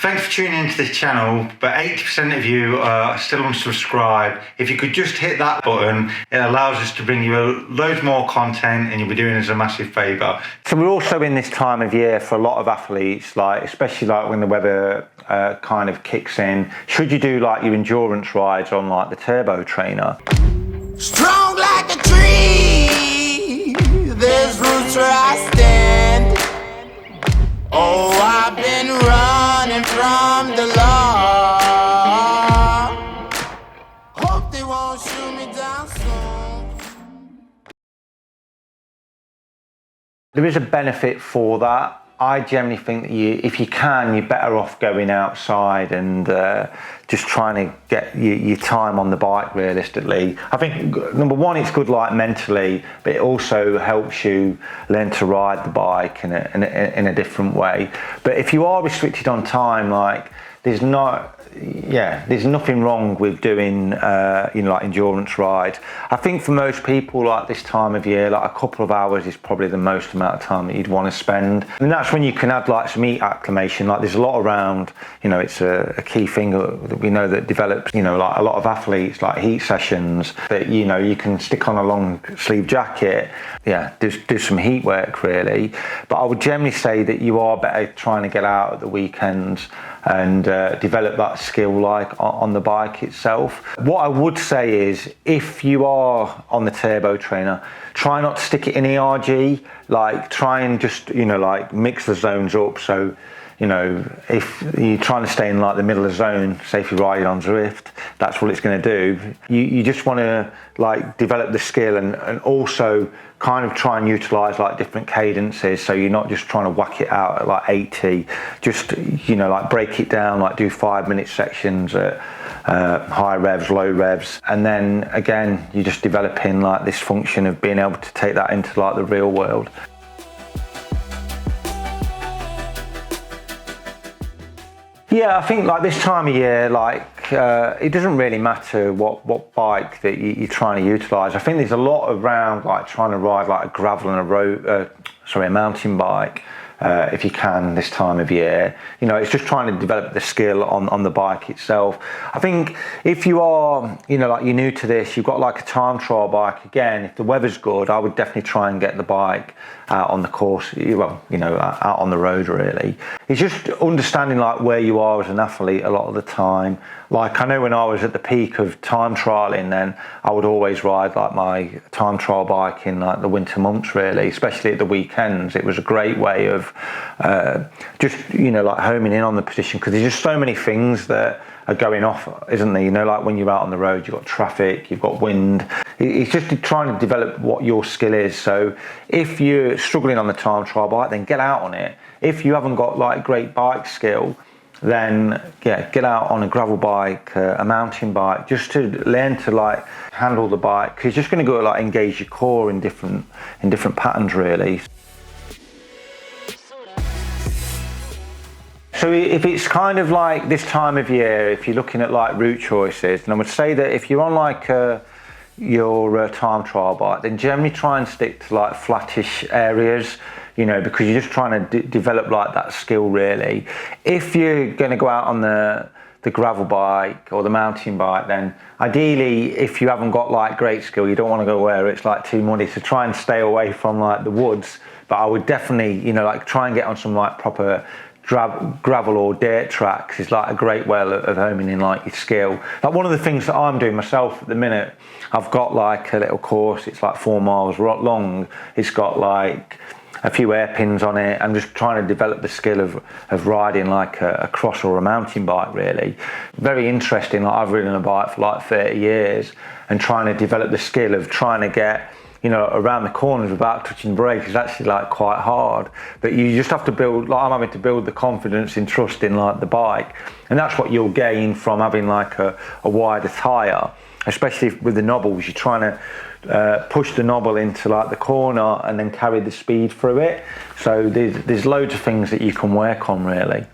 Thanks for tuning into this channel, but 80% of you are still unsubscribed. If you could just hit that button, it allows us to bring you loads more content and you'll be doing us a massive favour. So we're also in this time of year for a lot of athletes, especially when the weather kind of kicks in. Should you do your endurance rides on the turbo trainer? Strong like a tree, there's roots where I stand. Oh, I've been running from the law. Hope they won't shoot me down soon. There is a benefit for that. I generally think that if you can, you're better off going outside and just trying to get your time on the bike realistically. I think number one, it's good mentally, but it also helps you learn to ride the bike in a different way. But if you are restricted on time, there's nothing wrong with doing endurance rides. I think for most people this time of year, a couple of hours is probably the most amount of time that you'd want to spend, and that's when you can add some heat acclimation. There's a lot around, it's a key thing that we know that develops, a lot of athletes heat sessions that you can stick on a long sleeve jacket, do some heat work really. But I would generally say that you are better trying to get out at the weekends and develop that skill on the bike itself. What I would say is, if you are on the turbo trainer, try not to stick it in ERG. Try and just mix the zones up. So if you're trying to stay in the middle of the zone, say if you're riding on Zwift, that's what it's going to do. You just want to develop the skill and also kind of try and utilize different cadences, so you're not just trying to whack it out at 80. Just break it down, do 5-minute sections at high revs, low revs, and then again you're just developing this function of being able to take that into the real world. Yeah, I think this time of year, it doesn't really matter what bike that you're trying to utilise. I think there's a lot around trying to ride a gravel and a mountain bike if you can this time of year. It's just trying to develop the skill on the bike itself. I think if you are, you're new to this, you've got a time trial bike, again, if the weather's good, I would definitely try and get the bike out on the course, out on the road really. It's just understanding where you are as an athlete a lot of the time. I know when I was at the peak of time trialing, then I would always ride my time trial bike in the winter months really, especially at the weekends. It was a great way of just homing in on the position, because there's just so many things that are going off, isn't there? When you're out on the road, you've got traffic, you've got wind. It's just trying to develop what your skill is. So if you're struggling on the time trial bike, then get out on it. If you haven't got great bike skill, then get out on a gravel bike, a mountain bike, just to learn to handle the bike, because you're just going to go engage your core in different patterns really. So if it's kind of this time of year, if you're looking at route choices, then I would say that if you're on your time trial bike, then generally try and stick to flattish areas, because you're just trying to develop that skill really. If you're going to go out on the gravel bike or the mountain bike, then ideally, if you haven't got great skill, you don't want to go where it's too muddy, so try and stay away from the woods. But I would definitely try and get on some proper gravel or dirt tracks is a great way of homing in your skill. One of the things that I'm doing myself at the minute, I've got a little course, it's 4 miles long. It's got a few hairpins on it. I'm just trying to develop the skill of riding a cross or a mountain bike really. Very interesting. I've ridden a bike for 30 years and trying to develop the skill of trying to get around the corners without touching brakes is actually quite hard. But you just have to build, I'm having to build the confidence and trust in the bike, and that's what you'll gain from having a wider tyre, especially with the knobbles. You're trying to push the knobble into the corner and then carry the speed through it. So there's loads of things that you can work on really.